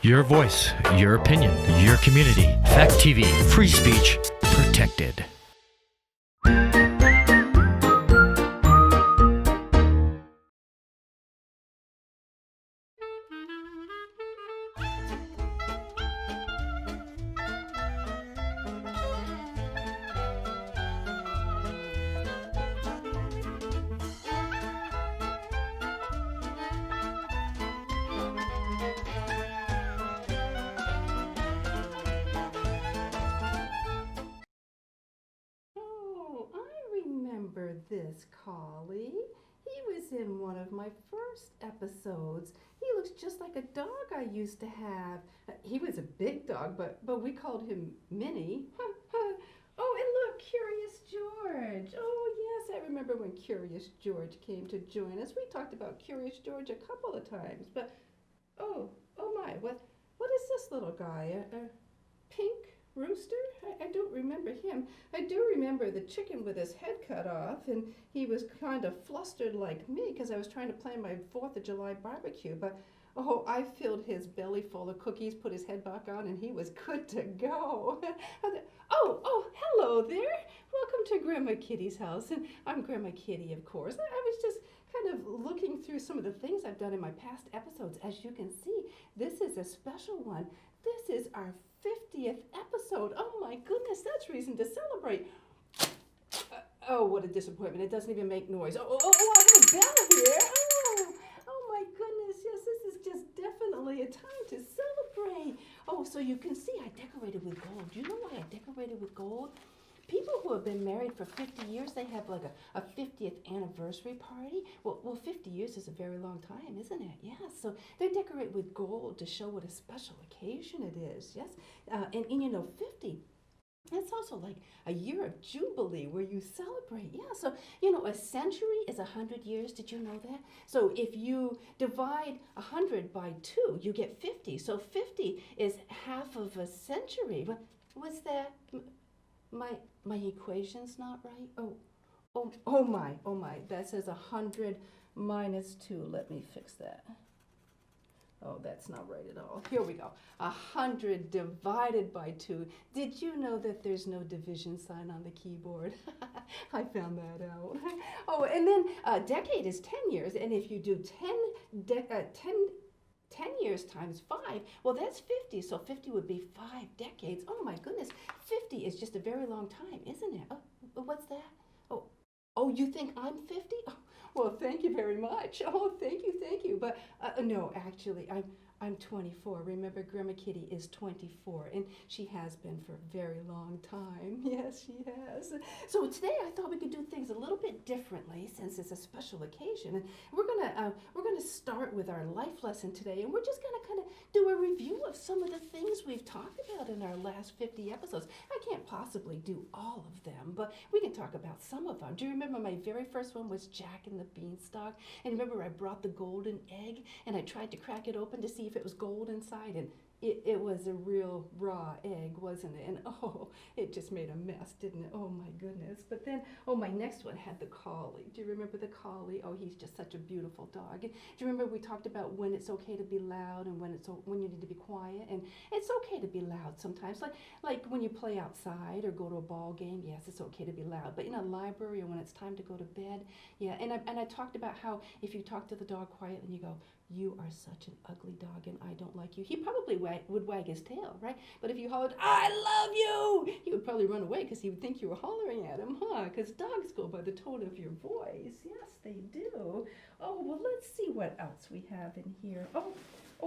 Your voice, your opinion, your community. Fact TV, free speech protected. Oh, I remember this collie. He was in one of my first episodes. He looks just like a dog I used to have. He was a big dog, but we called him Minnie. Oh, and look, Curious George. Oh, yes, I remember when Curious George came to join us. We talked about Curious George a couple of times, but oh my, what is this little guy? A pink rooster? I don't remember him. I do remember the chicken with his head cut off, and he was kind of flustered like me because I was trying to plan my 4th of July barbecue, but oh, I filled his belly full of cookies, put his head back on, and he was good to go. Oh, hello there. Welcome to Grandma Kitty's house, and I'm Grandma Kitty, of course. I was just kind of looking through some of the things I've done in my past episodes. As you can see, this is a special one. This is our 50th episode. Oh my goodness, that's reason to celebrate. Oh, what a disappointment. It doesn't even make noise. Oh, I have a bell here. Oh my goodness. Yes, this is just definitely a time to celebrate. Oh, so you can see I decorated with gold. Do you know why I decorated with gold? People who have been married for 50 years, they have like a 50th anniversary party. Well, 50 years is a very long time, isn't it? Yes, so they decorate with gold to show what a special occasion it is, yes? And you know, 50, it's also like a year of jubilee where you celebrate. Yeah, so, you know, a century is 100 years. Did you know that? So if you divide 100 by 2, you get 50. So 50 is half of a century. What's that? My equation's not right? Oh my, that says 100 minus 2. Let me fix that. Oh, that's not right at all. Here we go. 100 divided by 2. Did you know that there's no division sign on the keyboard? I found that out. Oh, and then a decade is 10 years, and if you do 10 years times 5, well, that's 50. So 50 would be 5 decades. Oh my goodness, 50 is just a very long time, isn't it? Oh, what's that? Oh, you think I'm 50? Oh, well, thank you very much. Oh, thank you. But no, actually, I'm 24. Remember, Grandma Kitty is 24, and she has been for a very long time. Yes, she has. So today, I thought we could do things a little bit differently since it's a special occasion. And we're gonna start with our life lesson today, and we're just gonna kind of do a review of some of the things we've talked about in our last 50 episodes. I can't possibly do all of them, but we can talk about some of them. Do you remember my very first one was Jack and the Beanstalk? And remember I brought the golden egg and I tried to crack it open to see if it was gold inside, and it was a real raw egg, wasn't it? And oh, it just made a mess, didn't it? Oh my goodness. But then, my next one had the collie. Do you remember the collie? Oh, he's just such a beautiful dog. And do you remember we talked about when it's okay to be loud and when you need to be quiet? And it's okay to be loud sometimes, like when you play outside or go to a ball game. Yes, it's okay to be loud. But in a library or when it's time to go to bed, yeah. And I talked about how if you talk to the dog quietly and you go, "You are such an ugly dog and I don't like you," he probably would wag his tail, right? But if you hollered, "I love you," he would probably run away because he would think you were hollering at him, huh? Because dogs go by the tone of your voice. Yes, they do. Oh, well, let's see what else we have in here. Oh,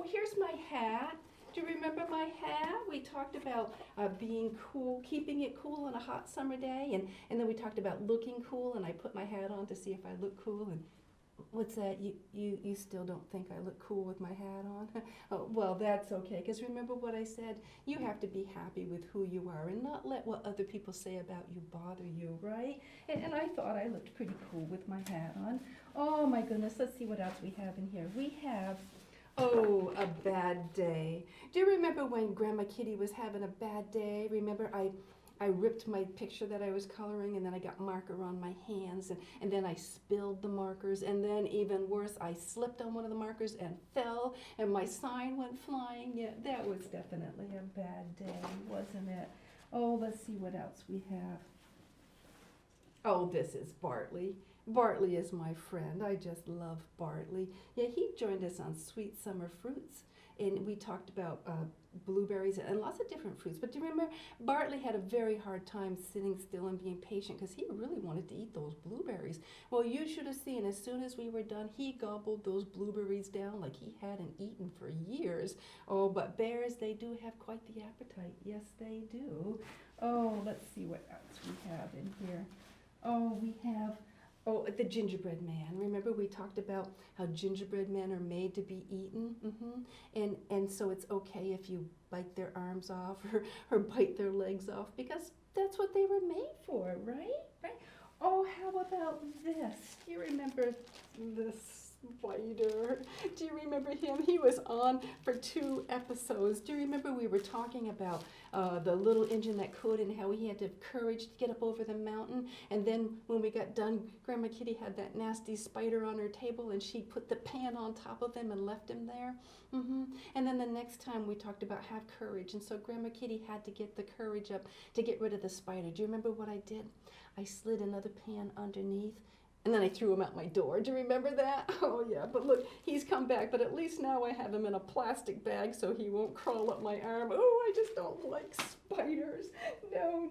here's my hat. Do you remember my hat? We talked about being cool, keeping it cool on a hot summer day, and then we talked about looking cool, and I put my hat on to see if I look cool, and what's that? You still don't think I look cool with my hat on? Oh, well, that's okay, because remember what I said? You have to be happy with who you are and not let what other people say about you bother you, right? And I thought I looked pretty cool with my hat on. Oh, my goodness, let's see what else we have in here. We have, a bad day. Do you remember when Grandma Kitty was having a bad day? Remember I ripped my picture that I was coloring, and then I got marker on my hands, and then I spilled the markers, and then even worse, I slipped on one of the markers and fell, and my sign went flying. Yeah, that was definitely a bad day, wasn't it? Oh, let's see what else we have. Oh, this is Bartley. Bartley is my friend. I just love Bartley. Yeah, he joined us on Sweet Summer Fruits, and we talked about blueberries and lots of different fruits. But do you remember, Bartley had a very hard time sitting still and being patient because he really wanted to eat those blueberries. Well, you should have seen, as soon as we were done, he gobbled those blueberries down like he hadn't eaten for years. Oh, but bears, they do have quite the appetite. Yes, they do. Oh, let's see what else we have in here. Oh, we have, the gingerbread man. Remember we talked about how gingerbread men are made to be eaten? And so it's okay if you bite their arms off or bite their legs off, because that's what they were made for, right? Oh, how about this? Do you remember this spider? Do you remember him? He was on for 2 episodes. Do you remember we were talking about the little Injun that could, and how he had to have courage to get up over the mountain? And then when we got done, Grandma Kitty had that nasty spider on her table, and she put the pan on top of him and left him there. And then the next time we talked about have courage, and so Grandma Kitty had to get the courage up to get rid of the spider. Do you remember what I did? I slid another pan underneath, and then I threw him out my door. Do you remember that? Oh yeah, but look, he's come back, but at least now I have him in a plastic bag so he won't crawl up my arm. Oh, I just don't like spiders. No,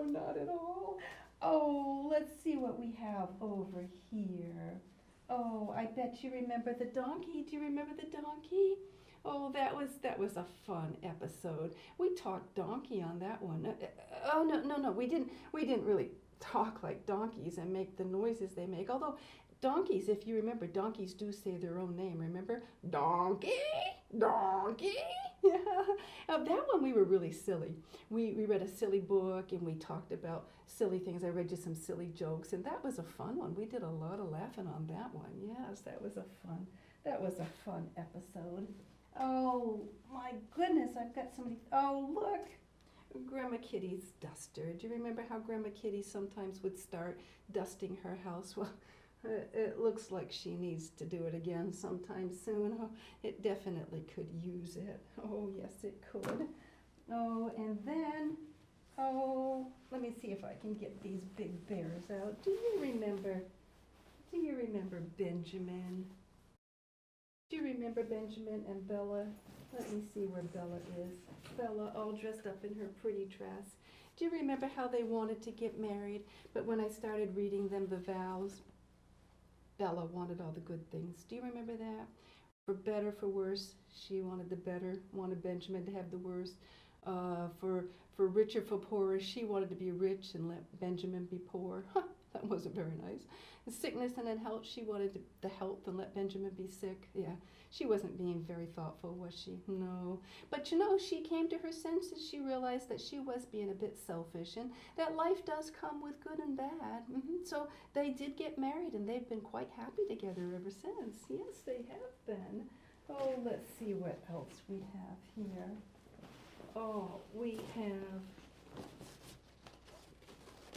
not at all. Oh, let's see what we have over here. Oh, I bet you remember the donkey. Do you remember the donkey? Oh, that was a fun episode. We talked donkey on that one. Oh no, we didn't really talk like donkeys and make the noises they make. Although donkeys, if you remember, donkeys do say their own name. Remember? Donkey, donkey. Yeah. That one we were really silly. We read a silly book and we talked about silly things. I read you some silly jokes, and that was a fun one. We did a lot of laughing on that one. Yes, that was a fun episode. Oh my goodness, I've got so many. Oh look, Grandma Kitty's duster. Do you remember how Grandma Kitty sometimes would start dusting her house? Well, it looks like she needs to do it again sometime soon. Oh, it definitely could use it. Oh, yes, it could. Oh, and then, let me see if I can get these big bears out. Do you remember Benjamin? Do you remember Benjamin and Bella? Let me see where Bella is. Bella, all dressed up in her pretty dress. Do you remember how they wanted to get married? But when I started reading them the vows, Bella wanted all the good things. Do you remember that? For better, for worse, she wanted the better, wanted Benjamin to have the worse. For richer, for poorer, she wanted to be rich and let Benjamin be poor. That wasn't very nice. In sickness and in health, she wanted the health and let Benjamin be sick. Yeah, she wasn't being very thoughtful, was she? No. But you know, she came to her senses. She realized that she was being a bit selfish, and that life does come with good and bad. So they did get married, and they've been quite happy together ever since. Yes, they have been. Oh, let's see what else we have here. Oh, we have...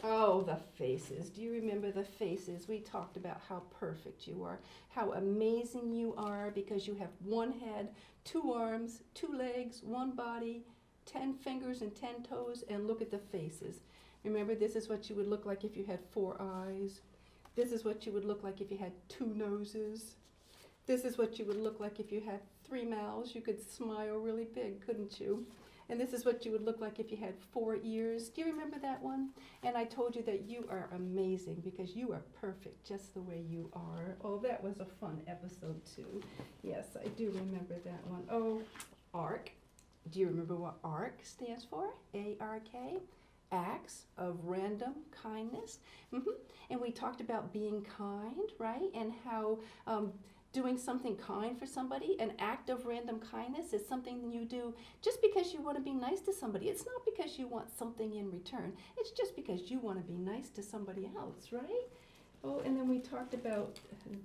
Oh, the faces. Do you remember the faces? We talked about how perfect you are, how amazing you are, because you have 1 head, 2 arms, 2 legs, 1 body, 10 fingers and 10 toes, and look at the faces. Remember, this is what you would look like if you had 4 eyes. This is what you would look like if you had 2 noses. This is what you would look like if you had 3 mouths. You could smile really big, couldn't you? And this is what you would look like if you had 4 ears. Do you remember that one? And I told you that you are amazing because you are perfect just the way you are. Oh, that was a fun episode too. Yes, I do remember that one. Oh, ARK. Do you remember what ARK stands for? A-R-K? Acts of Random Kindness. And we talked about being kind, right? And how doing something kind for somebody, an act of random kindness, is something you do just because you want to be nice to somebody. It's not because you want something in return. It's just because you want to be nice to somebody else, right? Oh, and then we talked about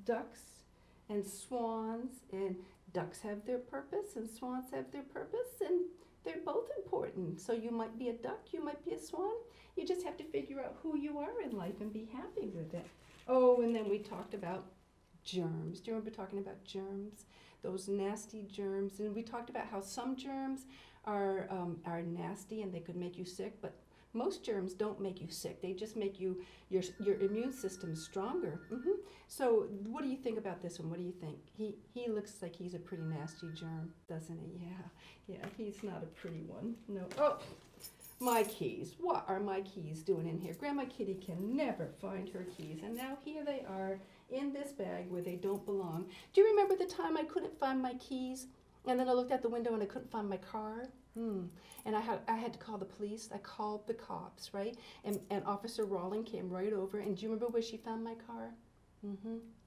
ducks and swans, and ducks have their purpose and swans have their purpose, and They're both important. So you might be a duck, you might be a swan. You just have to figure out who you are in life and be happy with it. Oh, and then we talked about germs. Do you remember talking about germs? Those nasty germs. And we talked about how some germs are nasty and they could make you sick, but most germs don't make you sick. They just make your immune system stronger. So what do you think about this one? What do you think? He looks like he's a pretty nasty germ, doesn't he? Yeah, he's not a pretty one. No. Oh, my keys. What are my keys doing in here? Grandma Kitty can never find her keys, and now here they are in this bag where they don't belong. Do you remember the time I couldn't find my keys? And then I looked out the window and I couldn't find my car. And I had to call the police. I called the cops, right? And Officer Rawling came right over. And do you remember where she found my car?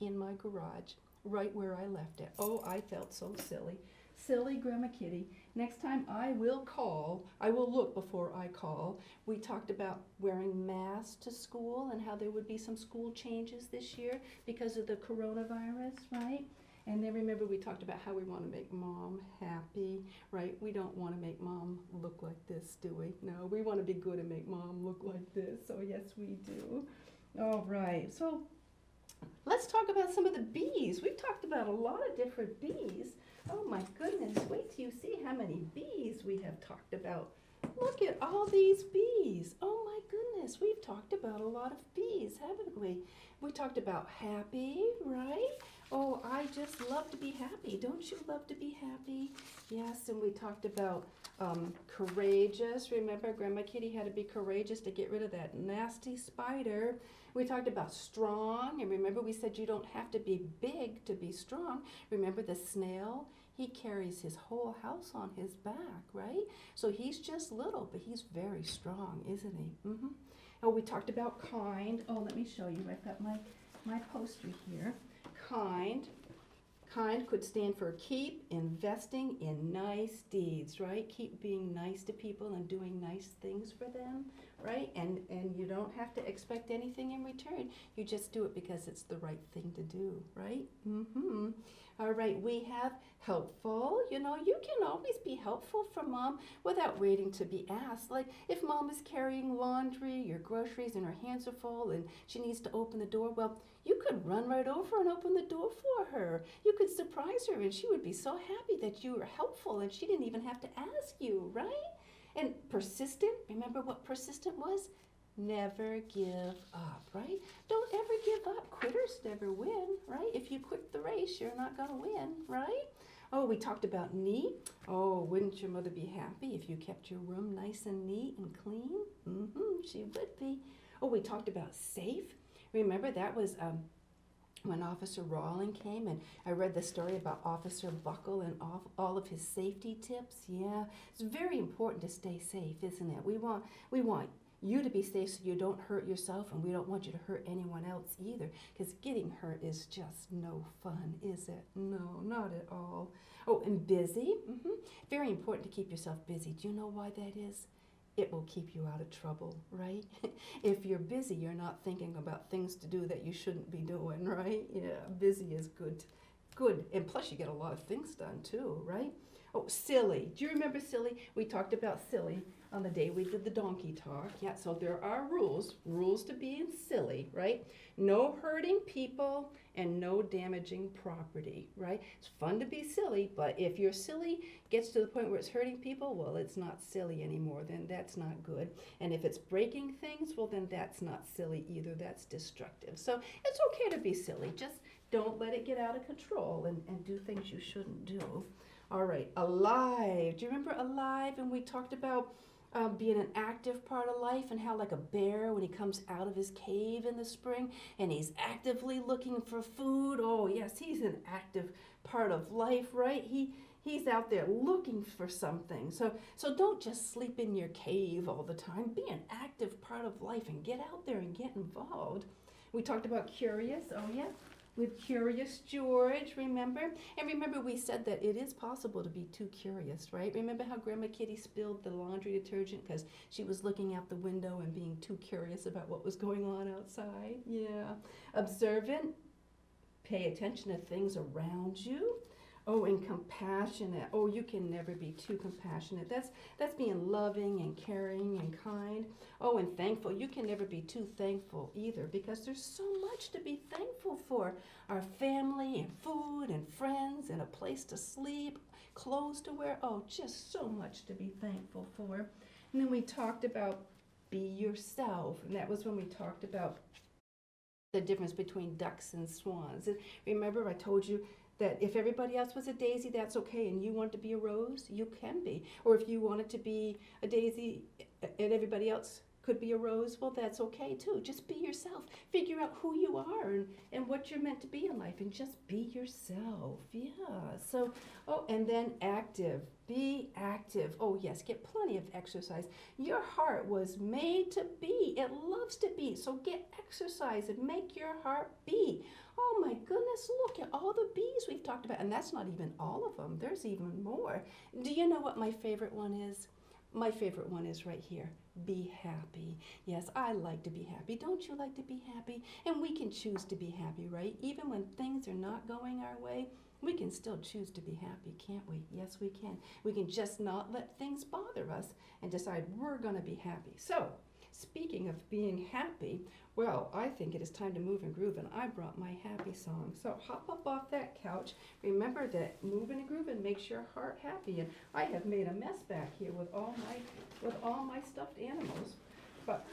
In my garage, right where I left it. Oh, I felt so silly. Silly Grandma Kitty. Next time I will call, I will look before I call. We talked about wearing masks to school and how there would be some school changes this year because of the coronavirus, right? And then remember we talked about how we want to make Mom happy, right? We don't want to make Mom look like this, do we? No, we want to be good and make Mom look like this. So yes, we do. All right, so let's talk about some of the bees. We've talked about a lot of different bees. Oh my goodness, wait till you see how many bees we have talked about. Look at all these bees. Oh my goodness, we've talked about a lot of bees, haven't we? We talked about happy, right? Oh, I just love to be happy. Don't you love to be happy? Yes, and we talked about courageous. Remember, Grandma Kitty had to be courageous to get rid of that nasty spider. We talked about strong, and remember we said you don't have to be big to be strong. Remember the snail? He carries his whole house on his back, right? So he's just little, but he's very strong, isn't he? Oh, we talked about kind. Oh, let me show you. I've got my poster here. Kind. Kind could stand for keep investing in nice deeds, right? Keep being nice to people and doing nice things for them, right? And you don't have to expect anything in return. You just do it because it's the right thing to do, right? All right, we have helpful. You know, you can always be helpful for Mom without waiting to be asked. Like if Mom is carrying laundry or groceries and her hands are full and she needs to open the door, well, you could run right over and open the door for her. You could surprise her and she would be so happy that you were helpful and she didn't even have to ask you, right? And persistent, remember what persistent was? Never give up, right? Don't ever give up. Quitters never win, right? If you quit the race, you're not going to win, right? Oh, we talked about neat. Oh, wouldn't your mother be happy if you kept your room nice and neat and clean? She would be. Oh, we talked about safe. Remember that was when Officer Rawling came, and I read the story about Officer Buckle and all of his safety tips. Yeah, it's very important to stay safe, isn't it? We want you to be safe so you don't hurt yourself, and we don't want you to hurt anyone else either, because getting hurt is just no fun, is it? No, not at all. Oh, and busy. Very important to keep yourself busy. Do you know why that is? It will keep you out of trouble, right? If you're busy, you're not thinking about things to do that you shouldn't be doing, right? Yeah, busy is good. Good, and plus you get a lot of things done too, right? Oh, silly. Do you remember silly? We talked about silly on the day we did the donkey talk. Yeah, so there are rules to being silly, right? No hurting people and no damaging property, right? It's fun to be silly, but if your silly gets to the point where it's hurting people, well, it's not silly anymore, then that's not good. And if it's breaking things, well, then that's not silly either, that's destructive. So it's okay to be silly, just don't let it get out of control and do things you shouldn't do. All right, alive. Do you remember alive? And we talked about being an active part of life and how like a bear when he comes out of his cave in the spring and he's actively looking for food. Oh yes, he's an active part of life, right? He's out there looking for something. So don't just sleep in your cave all the time. Be an active part of life and get out there and get involved. We talked about curious. Oh yeah. With Curious George, remember? And remember we said that it is possible to be too curious, right? Remember how Grandma Kitty spilled the laundry detergent because she was looking out the window and being too curious about what was going on outside? Yeah. Observant, pay attention to things around you. Oh, and compassionate. Oh, you can never be too compassionate. That's being loving and caring and kind. Oh, and thankful. You can never be too thankful either, because there's so much to be thankful for. Our family and food and friends and a place to sleep, clothes to wear. Oh, just so much to be thankful for. And then we talked about be yourself, and that was when we talked about the difference between ducks and swans. And remember, I told you that if everybody else was a daisy, that's okay, and you want to be a rose, you can be. Or if you wanted to be a daisy and everybody else could be a rose, well, that's okay too. Just be yourself. Figure out who you are and what you're meant to be in life, and just be yourself. Yeah. So, oh, and then active. Be active. Oh, yes, get plenty of exercise. Your heart was made to be. It loves to be. So get exercise and make your heart be. Oh my goodness, look at all the bees we've talked about. And that's not even all of them. There's even more. Do you know what my favorite one is? My favorite one is right here. Be happy. Yes, I like to be happy. Don't you like to be happy? And we can choose to be happy, right? Even when things are not going our way, we can still choose to be happy, can't we? Yes, we can. We can just not let things bother us and decide we're going to be happy. So, speaking of being happy, well, I think it is time to move and groove, and I brought my happy song. So hop up off that couch. Remember that moving and grooving makes your heart happy. And I have made a mess back here with all my stuffed animals. But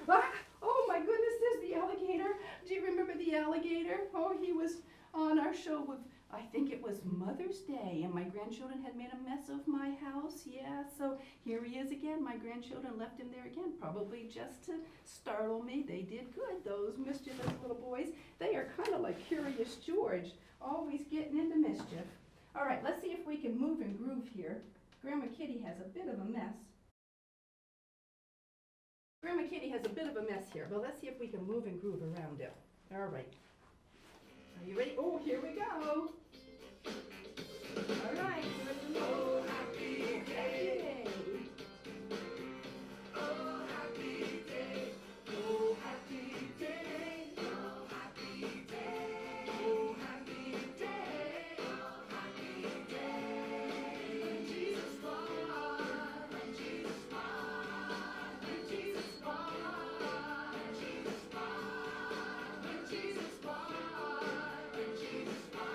oh my goodness, there's the alligator. Do you remember the alligator? Oh, he was on our show with, I think it was Mother's Day, and my grandchildren had made a mess of my house. Yeah, so here he is again. My grandchildren left him there again, probably just to startle me. They did good, those mischievous little boys. They are kind of like Curious George, always getting into mischief. All right, let's see if we can move and groove here. Grandma Kitty has a bit of a mess. Grandma Kitty has a bit of a mess here, but let's see if we can move and groove around it. All right. Are you ready? Oh, here we go. All right. Oh, happy day. Oh, happy day. Oh, happy day. Oh, happy day. Oh, happy day. Oh, happy day. When Jesus born, when Jesus born, when Jesus born, when Jesus born, when Jesus born.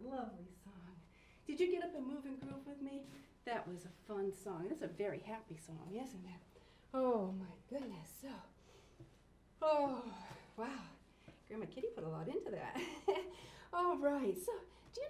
Lovely song. Did you get up and move and groove with me? That was a fun song. It's a very happy song, isn't it? Oh my goodness. So, oh, wow. Grandma Kitty put a lot into that. All right. So, do you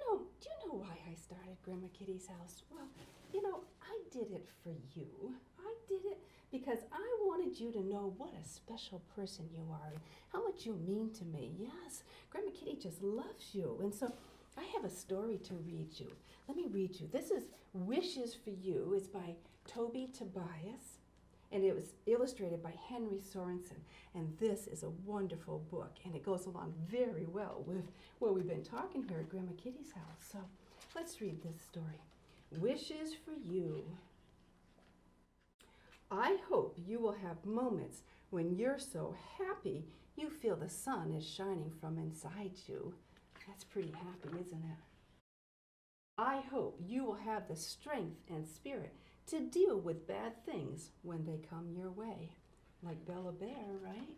know why I started Grandma Kitty's house? Well, I did it for you. I did it because I wanted you to know what a special person you are and how much you mean to me. Yes, Grandma Kitty just loves you. And so I have a story to read you. Let me read you. This is Wishes for You. It's by Toby Tobias, and it was illustrated by Henry Sorensen. And this is a wonderful book, and it goes along very well with what we've been talking here at Grandma Kitty's house. So let's read this story. Wishes for You. I hope you will have moments when you're so happy you feel the sun is shining from inside you. That's pretty happy, isn't it? I hope you will have the strength and spirit to deal with bad things when they come your way. Like Bella Bear, right?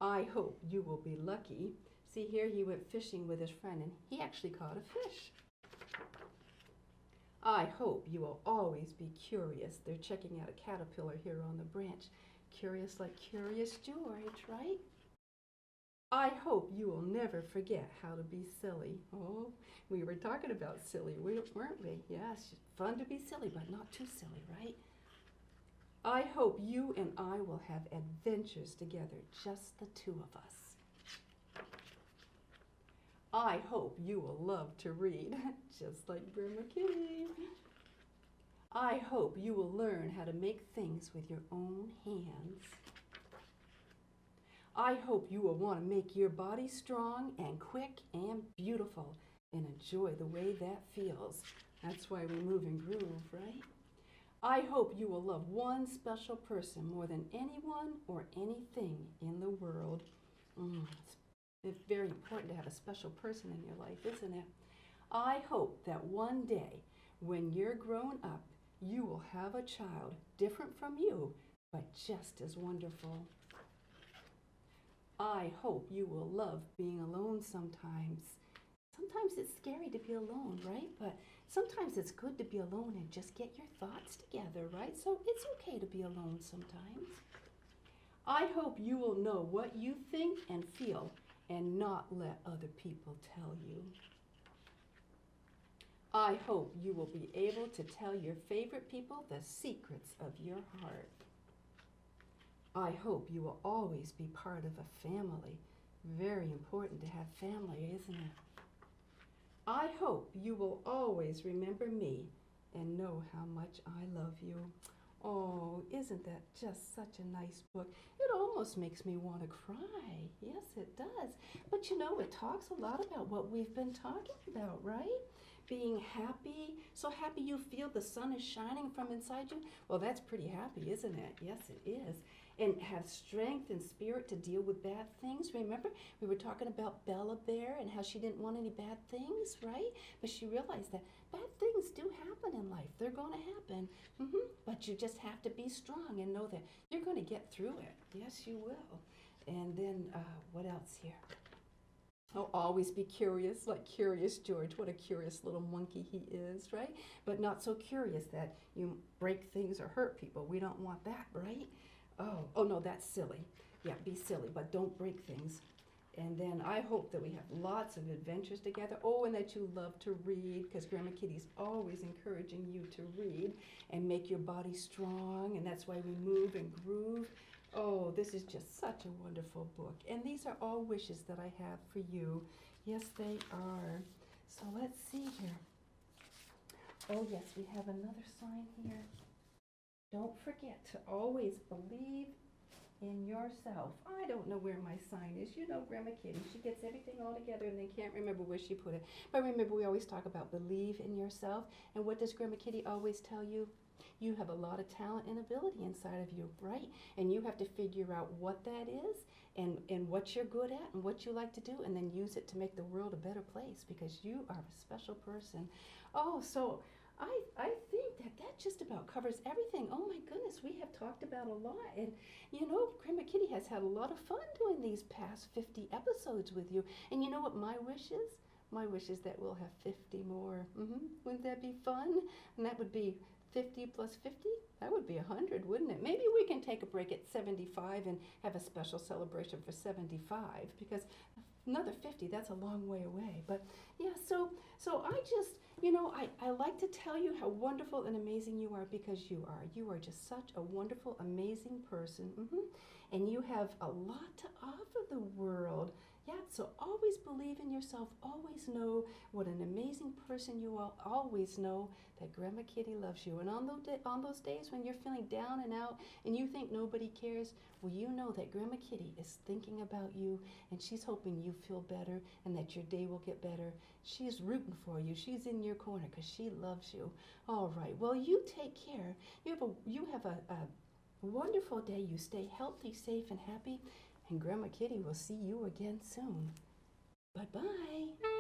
I hope you will be lucky. See, here he went fishing with his friend and he actually caught a fish. I hope you will always be curious. They're checking out a caterpillar here on the branch. Curious like Curious George, right? I hope you will never forget how to be silly. Oh, we were talking about silly, weren't we? Yes, fun to be silly, but not too silly, right? I hope you and I will have adventures together, just the two of us. I hope you will love to read, just like Grandma Kitty. I hope you will learn how to make things with your own hands. I hope you will want to make your body strong and quick and beautiful and enjoy the way that feels. That's why we move and groove, right? I hope you will love one special person more than anyone or anything in the world. It's very important to have a special person in your life, isn't it? I hope that one day when you're grown up, you will have a child different from you, but just as wonderful. I hope you will love being alone sometimes. Sometimes it's scary to be alone, right? But sometimes it's good to be alone and just get your thoughts together, right? So it's okay to be alone sometimes. I hope you will know what you think and feel and not let other people tell you. I hope you will be able to tell your favorite people the secrets of your heart. I hope you will always be part of a family. Very important to have family, isn't it? I hope you will always remember me and know how much I love you. Oh, isn't that just such a nice book? It almost makes me want to cry. Yes, it does. But you know, it talks a lot about what we've been talking about, right? Being happy, so happy you feel the sun is shining from inside you. Well, that's pretty happy, isn't it? Yes, it is. And have strength and spirit to deal with bad things. Remember, we were talking about Bella Bear and how she didn't want any bad things, right? But she realized that bad things do happen in life. They're going to happen. But you just have to be strong and know that you're going to get through it. Yes, you will. And then what else here? Oh, always be curious, like Curious George. What a curious little monkey he is, right? But not so curious that you break things or hurt people. We don't want that, right? Oh no, that's silly. Yeah, be silly, but don't break things. And then I hope that we have lots of adventures together. Oh, and that you love to read, because Grandma Kitty's always encouraging you to read and make your body strong, and that's why we move and groove. Oh, this is just such a wonderful book. And these are all wishes that I have for you. Yes, they are. So let's see here. Oh, yes, we have another sign here. Don't forget to always believe in yourself. I don't know where my sign is. You know Grandma Kitty. She gets everything all together and then can't remember where she put it. But remember, we always talk about believe in yourself. And what does Grandma Kitty always tell you? You have a lot of talent and ability inside of you, right? And you have to figure out what that is and what you're good at and what you like to do, and then use it to make the world a better place, because you are a special person. Oh, so I think that just about covers everything. Oh my goodness, we have talked about a lot. And you know, Grandma Kitty has had a lot of fun doing these past 50 episodes with you. And you know what my wish is? My wish is that we'll have 50 more. Wouldn't that be fun? And that would be 50 plus 50? That would be 100, wouldn't it? Maybe we can take a break at 75 and have a special celebration for 75, because another 50, that's a long way away. But yeah, so I just, I like to tell you how wonderful and amazing you are, because you are. You are just such a wonderful, amazing person. And you have a lot to offer the world. Yeah, so always believe in yourself. Always know what an amazing person you are. Always know that Grandma Kitty loves you. And on those days when you're feeling down and out and you think nobody cares, well, you know that Grandma Kitty is thinking about you, and she's hoping you feel better and that your day will get better. She's rooting for you. She's in your corner because she loves you. All right. Well, you take care. You have a wonderful day. You stay healthy, safe, and happy. And Grandma Kitty will see you again soon. Bye-bye.